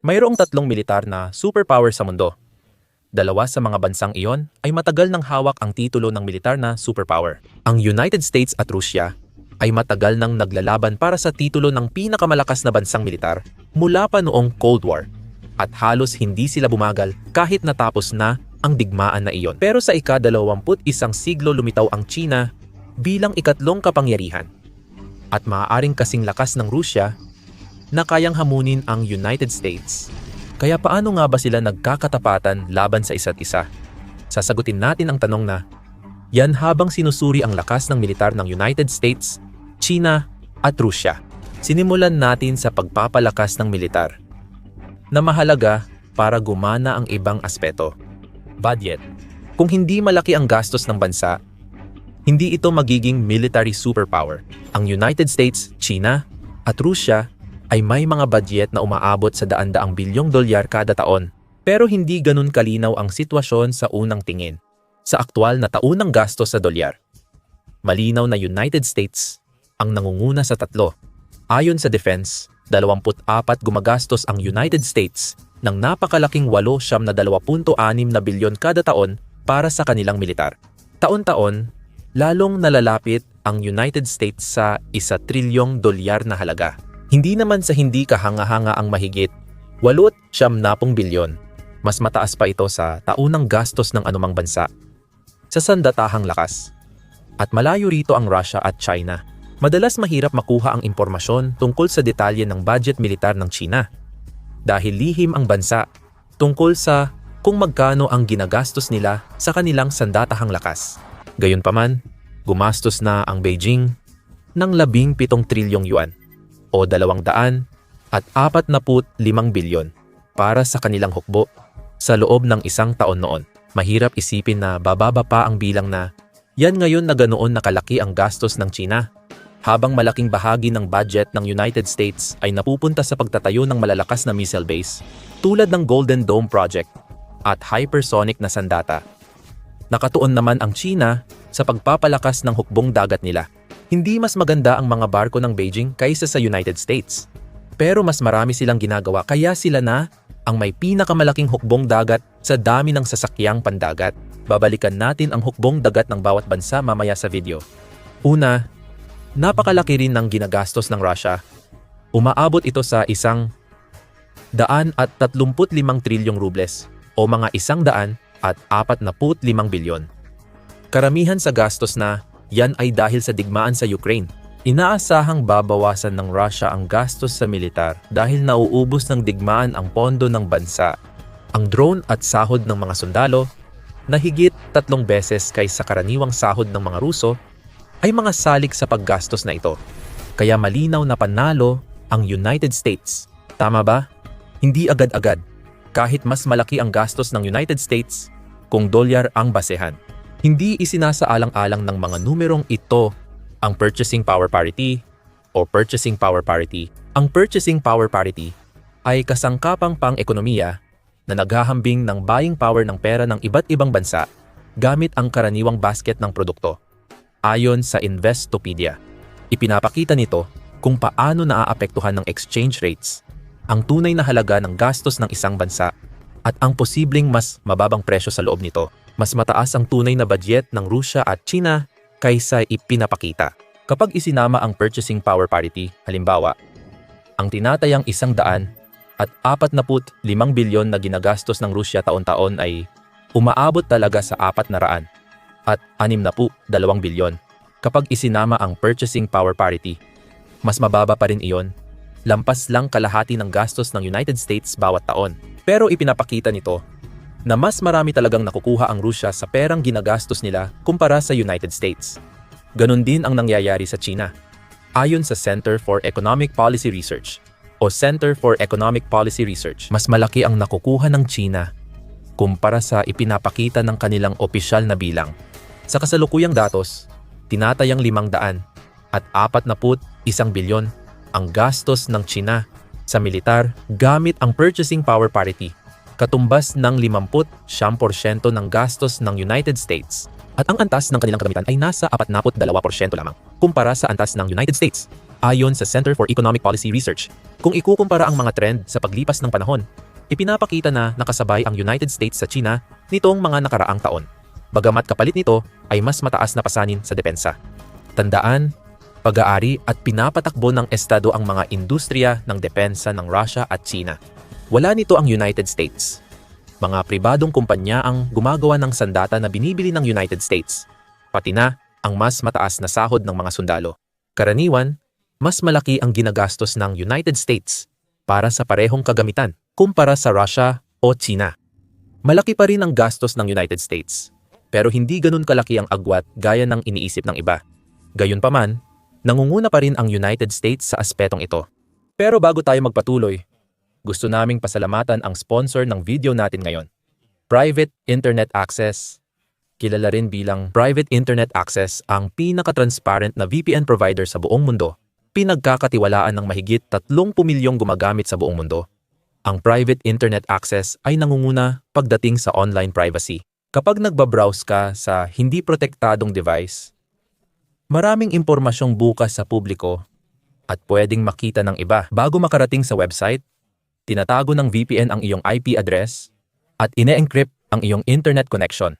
Mayroong tatlong militar na superpower sa mundo. Dalawa sa mga bansang iyon ay matagal nang hawak ang titulo ng militar na superpower. Ang United States at Russia ay matagal nang naglalaban para sa titulo ng pinakamalakas na bansang militar mula pa noong Cold War. At halos hindi sila bumagal kahit natapos na ang digmaan na iyon. Pero sa ika-21 siglo lumitaw ang China bilang ikatlong kapangyarihan. At maaaring kasing lakas ng Russia na kayang hamunin ang United States. Kaya paano nga ba sila nagkakatapatan laban sa isa't isa? Sasagutin natin ang tanong na yan habang sinusuri ang lakas ng militar ng United States, China at Russia. Sinimulan natin sa pagpapalakas ng militar na mahalaga para gumana ang ibang aspeto. Budget. Kung hindi malaki ang gastos ng bansa, hindi ito magiging military superpower. Ang United States, China at Russia ay may mga budget na umaabot sa daan-daang bilyong dolyar kada taon. Pero hindi ganun kalinaw ang sitwasyon sa unang tingin, sa aktwal na taunang gastos sa dolyar. Malinaw na United States ang nangunguna sa tatlo. Ayon sa Defense, 24 gumagastos ang United States ng napakalaking 8.26 na bilyon kada taon para sa kanilang militar. Taon-taon, lalong nalalapit ang United States sa 1 trilyong dolyar na halaga. Hindi naman sa hindi kahanga-hanga ang mahigit 8.70 bilyon. Mas mataas pa ito sa taunang gastos ng anumang bansa sa sandatahang lakas. At malayo rito ang Russia at China. Madalas mahirap makuha ang impormasyon tungkol sa detalye ng budget militar ng China. Dahil lihim ang bansa tungkol sa kung magkano ang ginagastos nila sa kanilang sandatahang lakas. Gayunpaman, gumastos na ang Beijing ng 17 trilyong yuan o 245 bilyon para sa kanilang hukbo sa loob ng isang taon noon. Mahirap isipin na bababa pa ang bilang na yan ngayon na ganoon nakalaki ang gastos ng China, habang malaking bahagi ng budget ng United States ay napupunta sa pagtatayo ng malalakas na missile base tulad ng Golden Dome Project at hypersonic na sandata. Nakatuon naman ang China sa pagpapalakas ng hukbong dagat nila. Hindi mas maganda ang mga barko ng Beijing kaysa sa United States. Pero mas marami silang ginagawa kaya sila na ang may pinakamalaking hukbong dagat sa dami ng sasakyang pandagat. Babalikan natin ang hukbong dagat ng bawat bansa mamaya sa video. Una, napakalaki rin ng ginagastos ng Russia. Umaabot ito sa 135 trilyong rubles o mga 145 bilyon. Karamihan sa gastos na yan ay dahil sa digmaan sa Ukraine. Inaasahang babawasan ng Russia ang gastos sa militar dahil nauubos ng digmaan ang pondo ng bansa. Ang drone at sahod ng mga sundalo na higit 3 beses kaysa karaniwang sahod ng mga Ruso ay mga salik sa paggastos na ito. Kaya malinaw na panalo ang United States. Tama ba? Hindi agad-agad. Kahit mas malaki ang gastos ng United States kung dolyar ang basehan. Hindi isinasaalang-alang ng mga numerong ito ang purchasing power parity o purchasing power parity. Ang purchasing power parity ay kasangkapang pang-ekonomiya na naghahambing ng buying power ng pera ng iba't ibang bansa gamit ang karaniwang basket ng produkto. Ayon sa Investopedia, ipinapakita nito kung paano naaapektuhan ng exchange rates ang tunay na halaga ng gastos ng isang bansa at ang posibleng mas mababang presyo sa loob nito. Mas mataas ang tunay na budget ng Russia at China kaysa ipinapakita. Kapag isinama ang purchasing power parity, halimbawa, ang tinatayang 145 bilyon na ginagastos ng Russia taon-taon ay umaabot talaga sa 462 bilyon. Kapag isinama ang purchasing power parity, mas mababa pa rin iyon, lampas lang kalahati ng gastos ng United States bawat taon. Pero ipinapakita nito na mas marami talagang nakukuha ang Russia sa perang ginagastos nila kumpara sa United States. Ganon din ang nangyayari sa China. Ayon sa Center for Economic Policy Research o Center for Economic Policy Research, mas malaki ang nakukuha ng China kumpara sa ipinapakita ng kanilang opisyal na bilang. Sa kasalukuyang datos, tinatayang 541 bilyon ang gastos ng China sa militar gamit ang purchasing power parity, katumbas ng 50% ng gastos ng United States. At ang antas ng kanilang kagamitan ay nasa 42% lamang kumpara sa antas ng United States. Ayon sa Center for Economic Policy Research, kung ikukumpara ang mga trend sa paglipas ng panahon, ipinapakita na nakasabay ang United States sa China nitong mga nakaraang taon. Bagamat kapalit nito ay mas mataas na pasanin sa depensa. Tandaan, pag-aari at pinapatakbo ng estado ang mga industriya ng depensa ng Russia at China. Wala nito ang United States. Mga pribadong kumpanya ang gumagawa ng sandata na binibili ng United States, pati na ang mas mataas na sahod ng mga sundalo. Karaniwan, mas malaki ang ginagastos ng United States para sa parehong kagamitan kumpara sa Russia o China. Malaki pa rin ang gastos ng United States, pero hindi ganun kalaki ang agwat gaya ng iniisip ng iba. Gayunpaman, nangunguna pa rin ang United States sa aspetong ito. Pero bago tayo magpatuloy, gusto naming pasalamatan ang sponsor ng video natin ngayon, Private Internet Access. Kilala rin bilang Private Internet Access ang pinaka-transparent na VPN provider sa buong mundo. Pinagkakatiwalaan ng mahigit 30 milyong gumagamit sa buong mundo. Ang Private Internet Access ay nangunguna pagdating sa online privacy. Kapag nagbabrowse ka sa hindi protektadong device, maraming impormasyong bukas sa publiko at pwedeng makita ng iba. Bago makarating sa website, tinatago ng VPN ang iyong IP address at ine-encrypt ang iyong internet connection.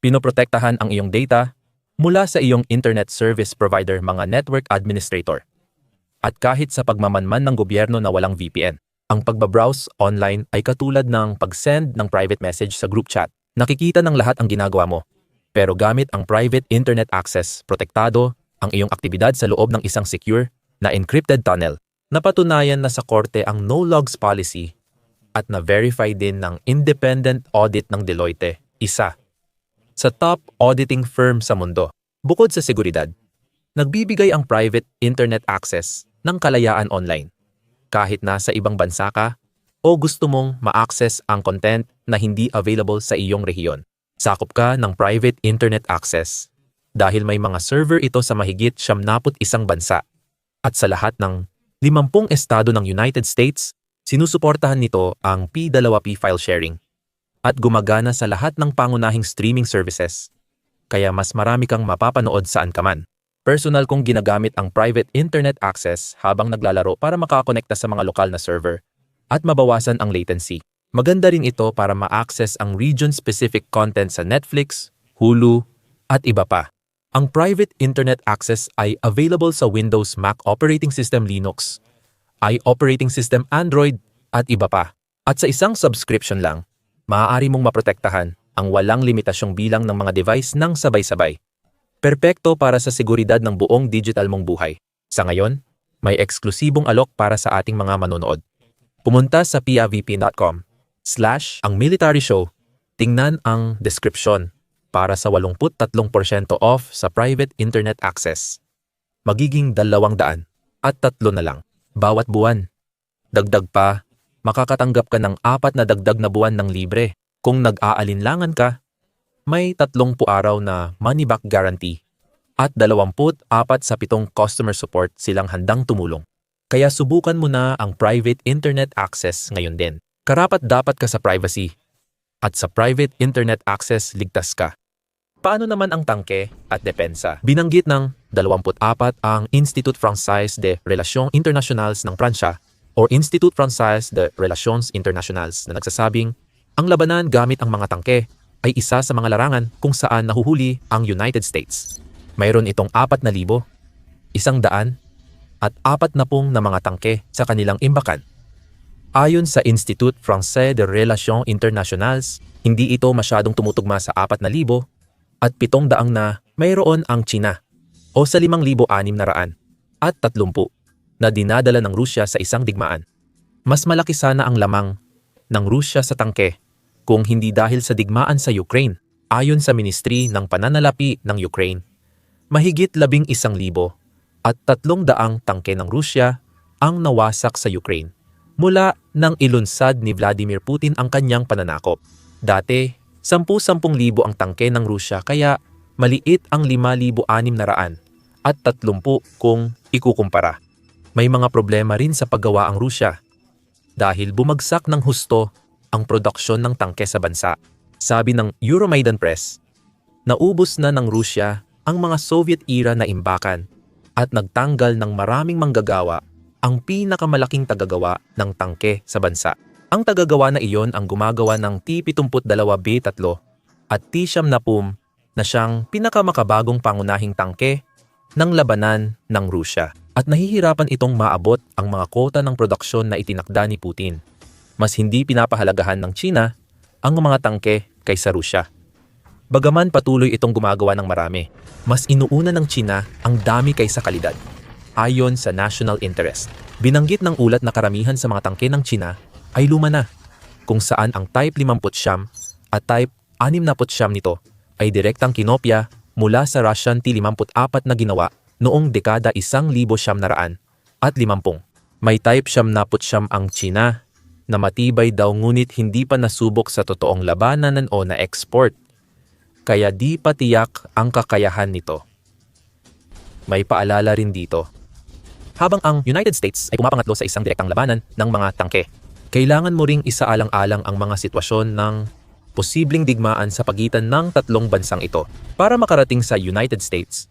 Pinoprotektahan ang iyong data mula sa iyong internet service provider, mga network administrator. At kahit sa pagmamanman ng gobyerno na walang VPN, ang pagbabrowse online ay katulad ng pag-send ng private message sa group chat. Nakikita ng lahat ang ginagawa mo. Pero gamit ang private internet access, protektado ang iyong aktibidad sa loob ng isang secure na encrypted tunnel. Napatunayan na sa korte ang no-logs policy at na-verify din ng independent audit ng Deloitte, isa sa top auditing firm sa mundo. Bukod sa seguridad, nagbibigay ang private internet access ng kalayaan online. Kahit nasa ibang bansa ka o gusto mong ma-access ang content na hindi available sa iyong rehiyon, sakop ka ng private internet access dahil may mga server ito sa mahigit 71 bansa. At sa lahat ng 50 estado ng United States, sinusuportahan nito ang P2P file sharing at gumagana sa lahat ng pangunahing streaming services. Kaya mas marami kang mapapanood saan ka man. Personal kong ginagamit ang private internet access habang naglalaro para makakonekta sa mga lokal na server at mabawasan ang latency. Maganda rin ito para ma-access ang region-specific content sa Netflix, Hulu, at iba pa. Ang private internet access ay available sa Windows, Mac operating system Linux, operating system Android, at iba pa. At sa isang subscription lang, maaari mong maprotektahan ang walang limitasyong bilang ng mga device ng sabay-sabay. Perpekto para sa seguridad ng buong digital mong buhay. Sa ngayon, may eksklusibong alok para sa ating mga manonood. Pumunta sa piavp.com/ang military show. Tingnan ang description para sa 83% off sa private internet access. Magiging 200 at 3 na lang bawat buwan. Dagdag pa, makakatanggap ka ng 4 na dagdag na buwan ng libre. Kung nag-aalinlangan ka, may 30 araw na money-back guarantee at 24 sa 7 customer support silang handang tumulong. Kaya subukan mo na ang private internet access ngayon din. Karapat-dapat ka sa privacy at sa private internet access ligtas ka. Paano naman ang tangke at depensa? Binanggit ng 24 ang Institut Français de Relations Internationales ng Pransya o Institut Français de Relations Internationales na nagsasabing ang labanan gamit ang mga tangke ay isa sa mga larangan kung saan nahuhuli ang United States. Mayroon itong 4,000, 100 at 40 na mga tangke sa kanilang imbakan. Ayon sa Institut Français de Relations Internationales, hindi ito masyadong tumutugma sa 4,000 at 700 na mayroon ang China o sa 5,600 at 30 na dinadala ng Rusya sa isang digmaan. Mas malaki sana ang lamang ng Rusya sa tangke kung hindi dahil sa digmaan sa Ukraine. Ayon sa Ministry ng Pananalapi ng Ukraine, mahigit 11,000 at 300 tangke ng Rusya ang nawasak sa Ukraine mula nang ilunsad ni Vladimir Putin ang kanyang pananakop. Dati, 10,000 ang tangke ng Rusya kaya maliit ang 5,600 at 30 kung ikukumpara. May mga problema rin sa paggawa ang Rusya dahil bumagsak ng husto ang produksyon ng tangke sa bansa. Sabi ng Euromaidan Press, naubos na ng Rusya ang mga Soviet era na imbakan at nagtanggal ng maraming manggagawa, ang pinakamalaking tagagawa ng tangke sa bansa. Ang tagagawa na iyon ang gumagawa ng T-72B3 at T-70 na siyang pinakamakabagong pangunahing tangke ng labanan ng Rusya. At nahihirapan itong maabot ang mga kota ng produksyon na itinakda ni Putin. Mas hindi pinapahalagahan ng China ang mga tangke kaysa Rusya. Bagaman patuloy itong gumagawa ng marami, mas inuuna ng China ang dami kaysa kalidad. Ayon sa national interest, binanggit ng ulat na karamihan sa mga tangke ng China ay luma na, kung saan ang Type 50 at Type 69 nito ay direktang kinopya mula sa Russian T-54 na ginawa noong dekada 1950. May Type 79 ang China na matibay daw ngunit hindi pa nasubok sa totoong labanan o na export, kaya di pa tiyak ang kakayahan nito. May paalala rin dito. Habang ang United States ay pumapangatlo sa isang direktang labanan ng mga tangke, kailangan mo ring isaalang-alang ang mga sitwasyon ng posibleng digmaan sa pagitan ng tatlong bansang ito. Para makarating sa United States,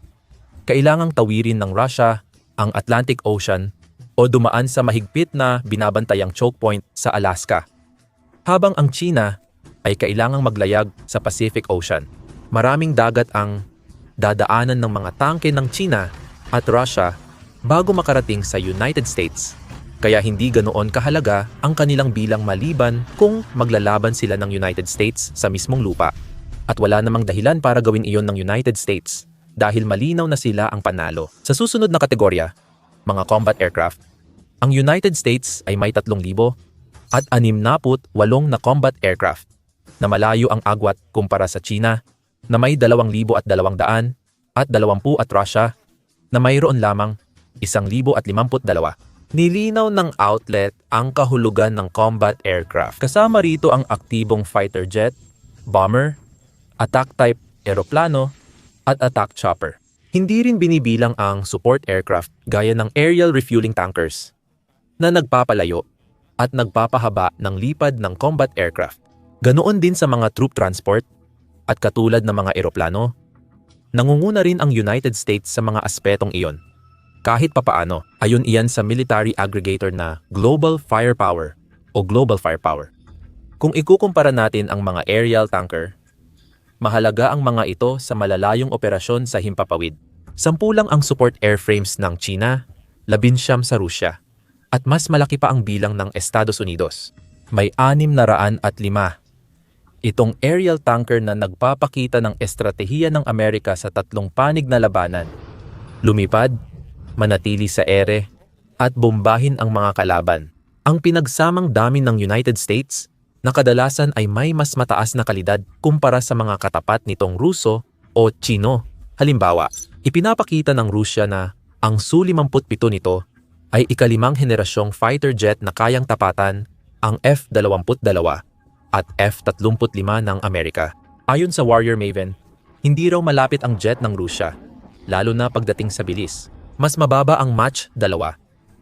kailangang tawirin ng Russia ang Atlantic Ocean o dumaan sa mahigpit na binabantayang choke point sa Alaska. Habang ang China ay kailangang maglayag sa Pacific Ocean. Maraming dagat ang dadaanan ng mga tangke ng China at Russia bago makarating sa United States. Kaya hindi ganoon kahalaga ang kanilang bilang maliban kung maglalaban sila ng United States sa mismong lupa. At wala namang dahilan para gawin iyon ng United States dahil malinaw na sila ang panalo. Sa susunod na kategorya, mga combat aircraft, ang United States ay may 3,000 at 68 na combat aircraft na malayo ang agwat kumpara sa China na may 2,200 at 20 at Russia na mayroon lamang 1,052. Nilinaw ng outlet ang kahulugan ng combat aircraft. Kasama rito ang aktibong fighter jet, bomber, attack type eroplano, at attack chopper. Hindi rin binibilang ang support aircraft gaya ng aerial refueling tankers na nagpapalayo at nagpapahaba ng lipad ng combat aircraft. Ganoon din sa mga troop transport at katulad ng mga eroplano, nangunguna rin ang United States sa mga aspetong iyon. Kahit papaano, ayon iyan sa military aggregator na Global Firepower o Global Firepower. Kung ikukumpara natin ang mga aerial tanker, mahalaga ang mga ito sa malalayong operasyon sa himpapawid. 10 lang ang support airframes ng China, 19 sa Rusya, at mas malaki pa ang bilang ng Estados Unidos. May 605 itong aerial tanker na nagpapakita ng estratehiya ng Amerika sa tatlong panig na labanan. Lumipad, manatili sa ere, at bombahin ang mga kalaban. Ang pinagsamang dami ng United States na kadalasan ay may mas mataas na kalidad kumpara sa mga katapat nitong Ruso o Chino. Halimbawa, ipinapakita ng Rusya na ang Su-57 nito ay ika-5 henerasyong fighter jet na kayang tapatan ang F-22 at F-35 ng Amerika. Ayon sa Warrior Maven, hindi raw malapit ang jet ng Rusya, lalo na pagdating sa bilis. Mas mababa ang Mach 2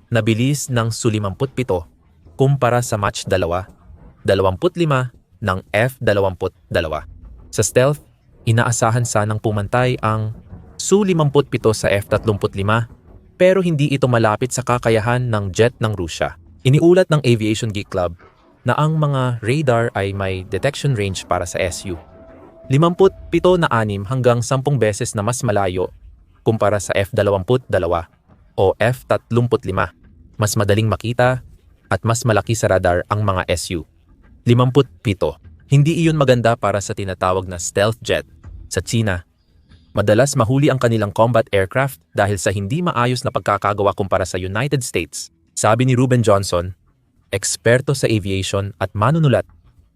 na bilis ng Su-57 kumpara sa Mach 2, 25 ng F-22. Sa stealth, inaasahan sanang pumantay ang Su-57 sa F-35 pero hindi ito malapit sa kakayahan ng jet ng Rusya. Iniulat ng Aviation Geek Club na ang mga radar ay may detection range para sa Su. 57 na 6 hanggang 10 beses na mas malayo kumpara sa F-22 o F-35. Mas madaling makita at mas malaki sa radar ang mga Su. 57. Hindi iyon maganda para sa tinatawag na stealth jet. Sa China, madalas mahuli ang kanilang combat aircraft dahil sa hindi maayos na pagkakagawa kumpara sa United States. Sabi ni Ruben Johnson, eksperto sa aviation at manunulat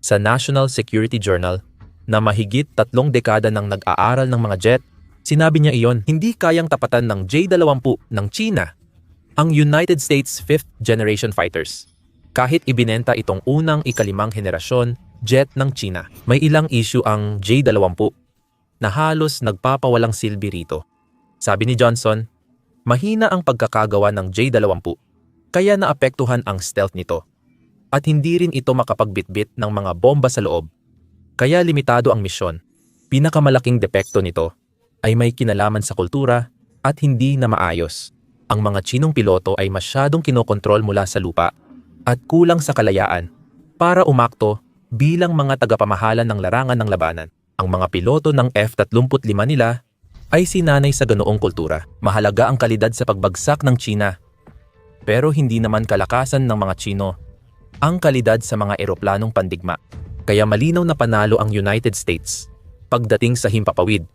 sa National Security Journal na mahigit 3 dekada nang nag-aaral ng mga jet, sinabi niya iyon hindi kayang tapatan ng J-20 ng China, ang United States 5th Generation Fighters. Kahit ibinenta itong unang ika-5 henerasyon jet ng China, may ilang issue ang J-20 na halos nagpapawalang silbi rito. Sabi ni Johnson, mahina ang pagkakagawa ng J-20 kaya naapektuhan ang stealth nito at hindi rin ito makapagbitbit ng mga bomba sa loob kaya limitado ang misyon. Pinakamalaking depekto nito ay may kinalaman sa kultura at hindi na maayos. Ang mga Tsinong piloto ay masyadong kinokontrol mula sa lupa at kulang sa kalayaan para umakto bilang mga tagapamahalan ng larangan ng labanan. Ang mga piloto ng F-35 nila ay sinanay sa ganoong kultura. Mahalaga ang kalidad sa pagbagsak ng Tsina. Pero hindi naman kalakasan ng mga Tsino ang kalidad sa mga eroplanong pandigma. Kaya malinaw na panalo ang United States pagdating sa himpapawid.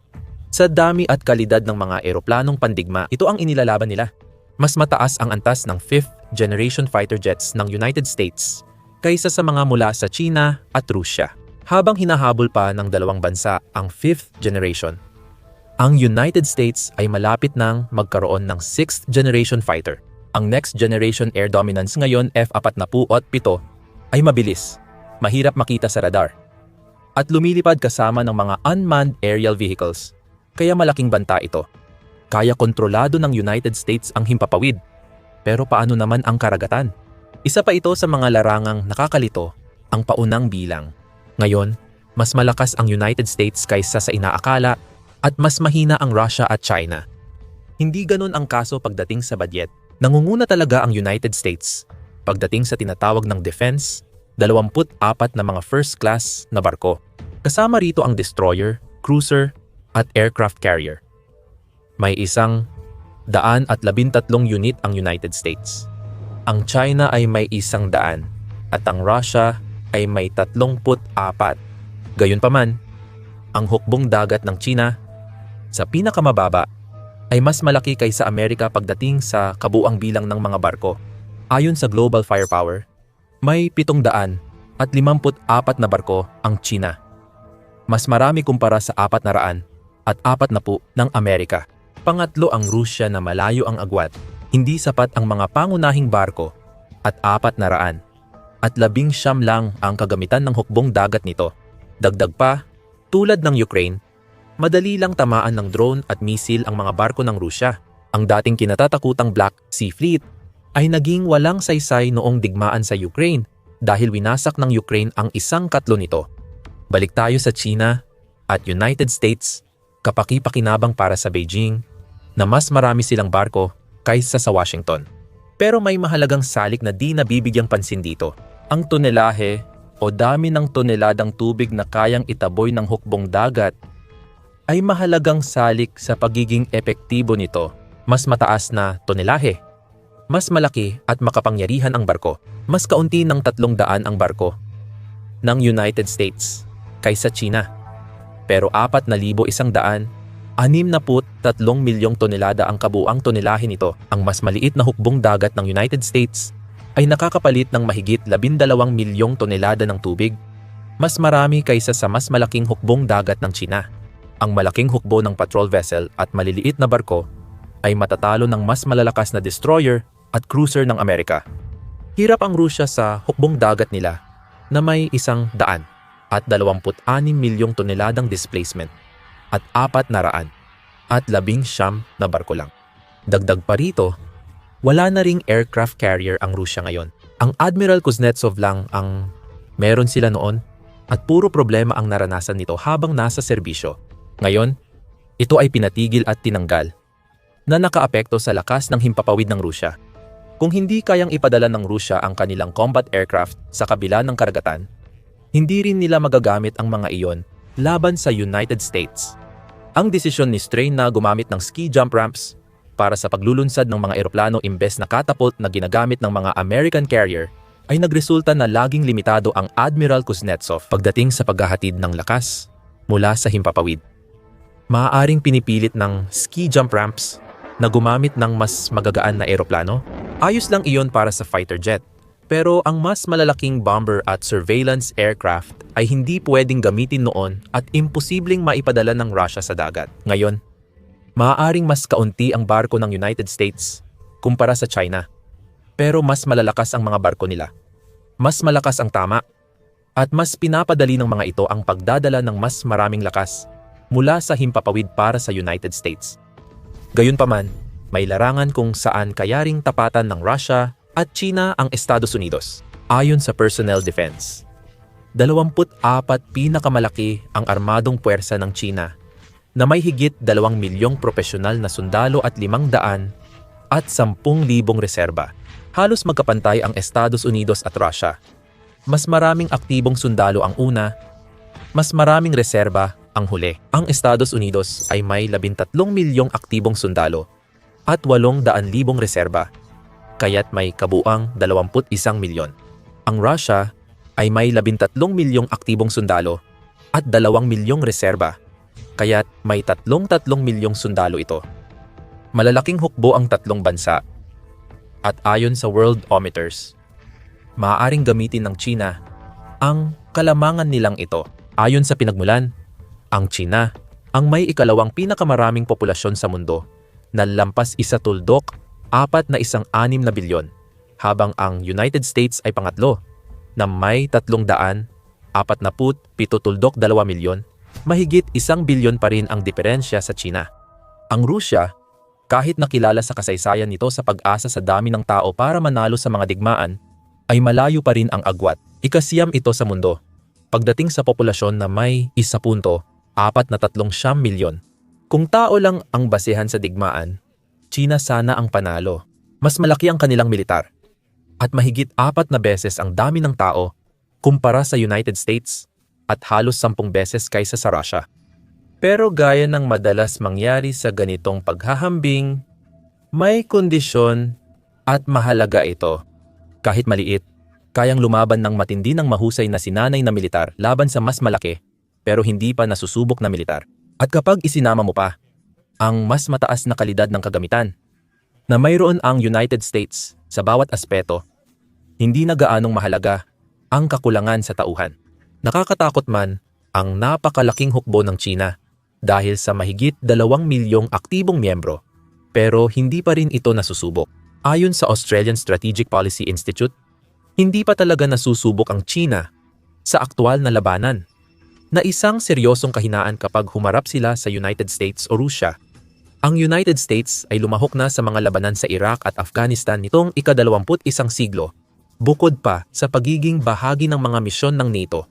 Sa dami at kalidad ng mga eroplanong pandigma, ito ang inilalaban nila. Mas mataas ang antas ng 5th generation fighter jets ng United States kaysa sa mga mula sa China at Russia. Habang hinahabol pa ng dalawang bansa ang 5th generation, ang United States ay malapit nang magkaroon ng 6th generation fighter. Ang next generation air dominance ngayon F-47 ay mabilis, mahirap makita sa radar, at lumilipad kasama ng mga unmanned aerial vehicles. Kaya malaking banta ito. Kaya kontrolado ng United States ang himpapawid. Pero paano naman ang karagatan? Isa pa ito sa mga larangang nakakalito, ang paunang bilang. Ngayon, mas malakas ang United States kaysa sa inaakala at mas mahina ang Russia at China. Hindi ganun ang kaso pagdating sa budget. Nangunguna talaga ang United States pagdating sa tinatawag ng defense, 24 na mga first class na barko. Kasama rito ang destroyer, cruiser, at aircraft carrier. May 113 unit ang United States. Ang China ay may 100 at ang Russia ay may 34. Gayunpaman, ang hukbong dagat ng China sa pinakamababa ay mas malaki kaysa Amerika pagdating sa kabuang bilang ng mga barko. Ayon sa Global Firepower, may 754 na barko ang China. Mas marami kumpara sa 400 at 40 ng Amerika. Pangatlo ang Rusya na malayo ang agwat. Hindi sapat ang mga pangunahing barko at 400 at 19 lang ang kagamitan ng hukbong dagat nito. Dagdag pa, tulad ng Ukraine, madali lang tamaan ng drone at misil ang mga barko ng Rusya. Ang dating kinatatakutang Black Sea Fleet ay naging walang saysay noong digmaan sa Ukraine dahil winasak ng Ukraine ang 1/4 nito. Balik tayo sa China at United States. Kapaki-pakinabang para sa Beijing na mas marami silang barko kaysa sa Washington. Pero may mahalagang salik na di nabibigyang pansin dito. Ang tonelahe o dami ng toneladang tubig na kayang itaboy ng hukbong dagat ay mahalagang salik sa pagiging epektibo nito. Mas mataas na tonelahe, mas malaki at makapangyarihan ang barko. Mas kaunti ng 300 ang barko ng United States kaysa China. Pero 4,100, 63 milyong tonelada ang kabuang tonelahe nito. Ang mas maliit na hukbong dagat ng United States ay nakakapalit ng mahigit 12 milyong tonelada ng tubig. Mas marami kaysa sa mas malaking hukbong dagat ng China. Ang malaking hukbo ng patrol vessel at maliliit na barko ay matatalo ng mas malalakas na destroyer at cruiser ng Amerika. Hirap ang Rusya sa hukbong dagat nila na may 100 at 26 milyong toneladang displacement at 400 at 19 na barko lang. Dagdag pa rito, wala na ring aircraft carrier ang Rusya ngayon. Ang Admiral Kuznetsov lang ang meron sila noon at puro problema ang naranasan nito habang nasa serbisyo. Ngayon, ito ay pinatigil at tinanggal na nakaapekto sa lakas ng himpapawid ng Rusya. Kung hindi kayang ipadala ng Rusya ang kanilang combat aircraft sa kabila ng karagatan, hindi rin nila magagamit ang mga iyon laban sa United States. Ang desisyon ni Strain na gumamit ng ski jump ramps para sa paglulunsad ng mga eroplano imbes na catapult na ginagamit ng mga American carrier ay nagresulta na laging limitado ang Admiral Kuznetsov pagdating sa paghahatid ng lakas mula sa himpapawid. Maaaring pinipilit ng ski jump ramps na gumamit ng mas magagaan na eroplano. Ayos lang iyon para sa fighter jet. Pero ang mas malalaking bomber at surveillance aircraft ay hindi pwedeng gamitin noon at imposibleng maipadala ng Russia sa dagat. Ngayon, maaaring mas kaunti ang barko ng United States kumpara sa China. Pero mas malalakas ang mga barko nila. Mas malakas ang tama. At mas pinapadali ng mga ito ang pagdadala ng mas maraming lakas mula sa himpapawid para sa United States. Gayunpaman, may larangan kung saan kayaring tapatan ng Russia at China ang Estados Unidos. Ayon sa Personnel Defense, 24 pinakamalaki ang armadong puwersa ng China na may higit 2 milyong profesional na sundalo at 500 at 10,000 reserba. Halos magkapantay ang Estados Unidos at Russia. Mas maraming aktibong sundalo ang una, mas maraming reserba ang huli. Ang Estados Unidos ay may 13 milyong aktibong sundalo at 800,000 reserba, kaya't may kabuang 21 milyon. Ang Russia ay may 13 milyong aktibong sundalo at 2 milyong reserba, kaya't may 33 milyong sundalo ito. Malalaking hukbo ang tatlong bansa. At ayon sa Worldometers, maaaring gamitin ng China ang kalamangan nilang ito. Ayon sa pinagmulan, ang China ang may ikalawang pinakamaraming populasyon sa mundo na lampas 1.4 na bilyon, habang ang United States ay pangatlo na may 347.2 milyon, mahigit 1 bilyon pa rin ang diferensya sa China. Ang Rusya, kahit nakilala sa kasaysayan nito sa pag-asa sa dami ng tao para manalo sa mga digmaan, ay malayo pa rin ang agwat. Ikasiyam ito sa mundo, pagdating sa populasyon na may 1.4 milyon. Kung tao lang ang basehan sa digmaan, China sana ang panalo. Mas malaki ang kanilang militar, at mahigit 4 beses ang dami ng tao kumpara sa United States at halos 10 beses kaysa sa Russia. Pero gaya ng madalas mangyari sa ganitong paghahambing, may kondisyon at mahalaga ito. Kahit maliit, kayang lumaban ng matindi ng mahusay na sinanay na militar laban sa mas malaki pero hindi pa nasusubok na militar. At kapag isinama mo pa ang mas mataas na kalidad ng kagamitan na mayroon ang United States sa bawat aspeto, hindi na gaanong mahalaga ang kakulangan sa tauhan. Nakakatakot man ang napakalaking hukbo ng China dahil sa mahigit 2 milyong aktibong miyembro, pero hindi pa rin ito nasusubok. Ayon sa Australian Strategic Policy Institute, hindi pa talaga nasusubok ang China sa aktwal na labanan, na isang seryosong kahinaan kapag humarap sila sa United States o Russia. Ang United States ay lumahok na sa mga labanan sa Iraq at Afghanistan nitong ika-21 siglo, bukod pa sa pagiging bahagi ng mga misyon ng NATO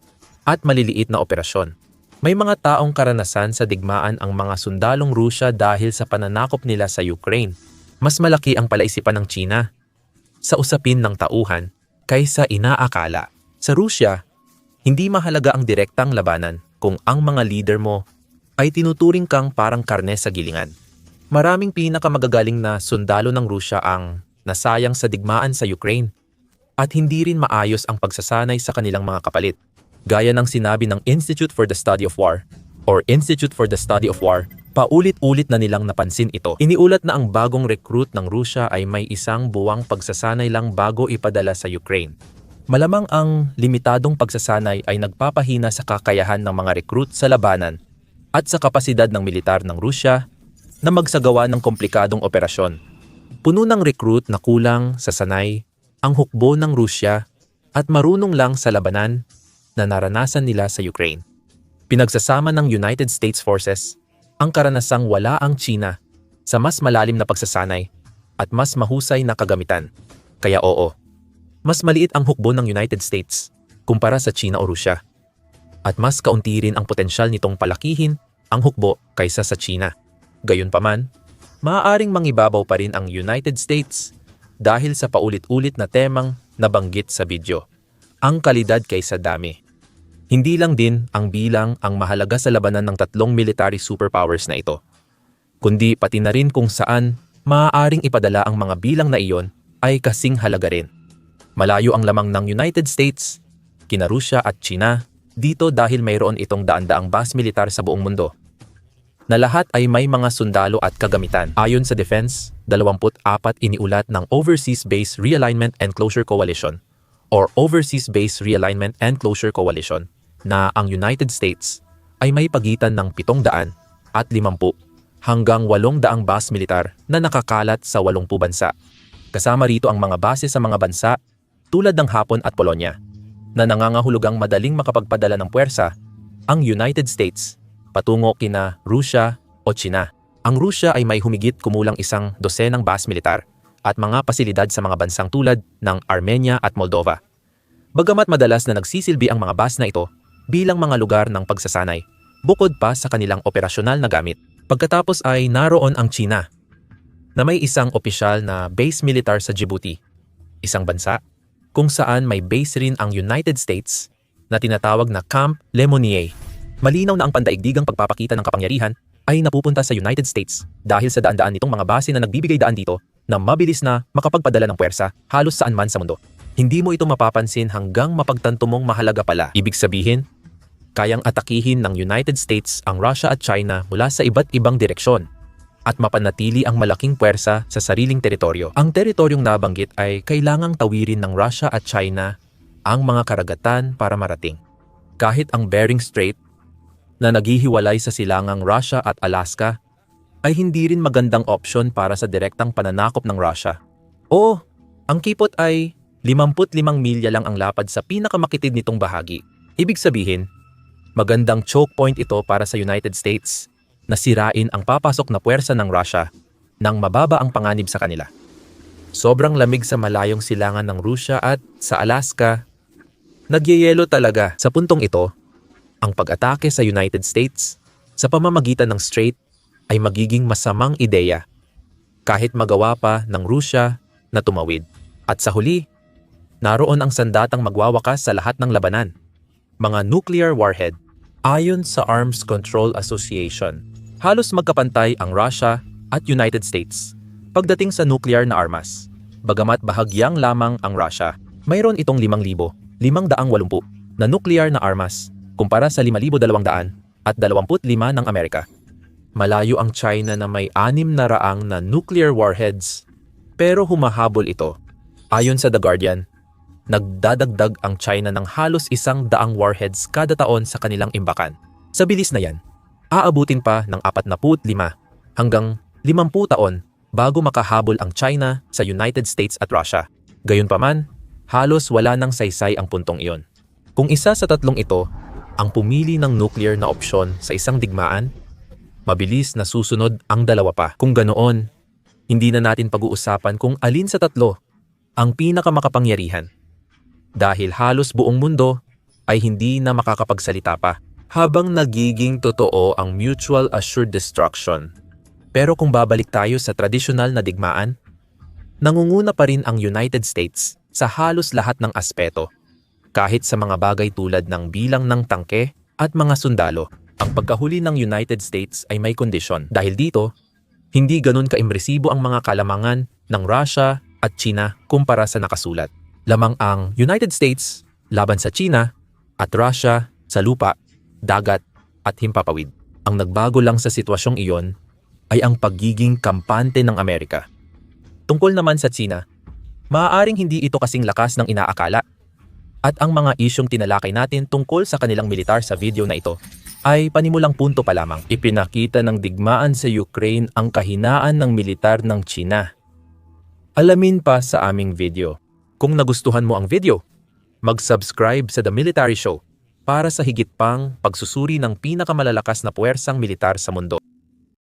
at maliliit na operasyon. May mga taong karanasan sa digmaan ang mga sundalong Rusya dahil sa pananakop nila sa Ukraine. Mas malaki ang palaisipan ng China sa usapin ng tauhan kaysa inaakala. Sa Rusya, hindi mahalaga ang direktang labanan kung ang mga leader mo ay tinuturing kang parang karne sa gilingan. Maraming pinakamagagaling na sundalo ng Rusya ang nasayang sa digmaan sa Ukraine at hindi rin maayos ang pagsasanay sa kanilang mga kapalit. Gaya ng sinabi ng Institute for the Study of War or Institute for the Study of War, paulit-ulit na nilang napansin ito. Iniulat na ang bagong recruit ng Rusya ay may 1 buwang pagsasanay lang bago ipadala sa Ukraine. Malamang ang limitadong pagsasanay ay nagpapahina sa kakayahan ng mga recruit sa labanan at sa kapasidad ng militar ng Rusya na magsagawa ng komplikadong operasyon. Puno ng recruit na kulang sa sanay ang hukbo ng Rusya at marunong lang sa labanan na naranasan nila sa Ukraine. Pinagsasama ng United States Forces ang karanasang wala ang China sa mas malalim na pagsasanay at mas mahusay na kagamitan. Kaya oo, mas maliit ang hukbo ng United States kumpara sa China o Rusya. At mas kaunti rin ang potensyal nitong palakihin ang hukbo kaysa sa China. Gayunpaman, maaaring mangibabaw pa rin ang United States dahil sa paulit-ulit na temang nabanggit sa video. Ang kalidad kaysa dami. Hindi lang din ang bilang ang mahalaga sa labanan ng tatlong military superpowers na ito, kundi pati na rin kung saan maaaring ipadala ang mga bilang na iyon ay kasing halaga rin. Malayo ang lamang ng United States, kina Rusya at China dito dahil mayroon itong daan-daang base militar sa buong mundo, na lahat ay may mga sundalo at kagamitan. Ayon sa Defense 24 iniulat ng Overseas Base Realignment and Closure Coalition or Overseas Base Realignment and Closure Coalition na ang United States ay may pagitan ng 750 hanggang 800 base militar na nakakalat sa 80 bansa. Kasama rito ang mga base sa mga bansa tulad ng Hapon at Polonya na nangangahulugang madaling makapagpadala ng puwersa ang United States patungo kina Rusya o China. Ang Rusya ay may humigit kumulang 12 base militar at mga pasilidad sa mga bansang tulad ng Armenia at Moldova. Bagamat madalas na nagsisilbi ang mga base na ito bilang mga lugar ng pagsasanay, bukod pa sa kanilang operasyonal na gamit. Pagkatapos ay naroon ang China, na may isang opisyal na base militar sa Djibouti, isang bansa kung saan may base rin ang United States na tinatawag na Camp Lemonnier. Malinaw na ang pandaigdigang pagpapakita ng kapangyarihan ay napupunta sa United States dahil sa daan-daan nitong mga base na nagbibigay daan dito na mabilis na makapagpadala ng puwersa halos saan man sa mundo. Hindi mo ito mapapansin hanggang mapagtanto mong mahalaga pala. Ibig sabihin, kayang atakihin ng United States ang Russia at China mula sa iba't ibang direksyon at mapanatili ang malaking puwersa sa sariling teritoryo. Ang teritoryong nabanggit ay kailangang tawirin ng Russia at China ang mga karagatan para marating. Kahit ang Bering Strait na naghihiwalay sa silangang Russia at Alaska ay hindi rin magandang opsyon para sa direktang pananakop ng Russia. Oo, ang kipot ay 55 milya lang ang lapad sa pinakamakitid nitong bahagi. Ibig sabihin, magandang choke point ito para sa United States na sirain ang papasok na puwersa ng Russia nang mababa ang panganib sa kanila. Sobrang lamig sa malayong silangan ng Russia at sa Alaska. Nagyayelo talaga. Sa puntong ito, ang pag-atake sa United States sa pamamagitan ng strait ay magiging masamang ideya kahit magawa pa ng Russia na tumawid. At sa huli, naroon ang sandatang magwawakas sa lahat ng labanan, mga nuclear warhead. Ayon sa Arms Control Association, halos magkapantay ang Russia at United States pagdating sa nuclear na armas. Bagamat bahagyang lamang ang Russia, mayroon itong 5,580 na nuclear na armas kumpara sa 5,200 at 25 ng Amerika. Malayo ang China na may 600 na nuclear warheads, pero humahabol ito. Ayon sa The Guardian, nagdadagdag ang China ng halos 100 warheads kada taon sa kanilang imbakan. Sa bilis na yan, aabutin pa ng 45 hanggang 50 taon bago makahabol ang China sa United States at Russia. Gayunpaman, halos wala nang saysay ang puntong iyon. Kung isa sa tatlong ito ang pumili ng nuclear na opsyon sa isang digmaan, mabilis na susunod ang dalawa pa. Kung ganoon, hindi na natin pag-uusapan kung alin sa tatlo ang pinakamakapangyarihan. Dahil halos buong mundo ay hindi na makakapagsalita pa habang nagiging totoo ang mutual assured destruction. Pero kung babalik tayo sa tradisyonal na digmaan, nangunguna pa rin ang United States sa halos lahat ng aspeto. Kahit sa mga bagay tulad ng bilang ng tangke at mga sundalo, ang pagkahuli ng United States ay may kondisyon. Dahil dito, hindi ganun kaimpresibo ang mga kalamangan ng Russia at China kumpara sa nakasulat. Lamang ang United States laban sa China at Russia sa lupa, dagat at himpapawid. Ang nagbago lang sa sitwasyong iyon ay ang pagiging kampante ng Amerika. Tungkol naman sa China, maaaring hindi ito kasing lakas ng inaakala. At ang mga isyong tinalakay natin tungkol sa kanilang militar sa video na ito ay panimulang punto pa lamang. Ipinakita ng digmaan sa Ukraine ang kahinaan ng militar ng China. Alamin pa sa aming video. Kung nagustuhan mo ang video, mag-subscribe sa The Military Show para sa higit pang pagsusuri ng pinakamalalakas na puwersang militar sa mundo.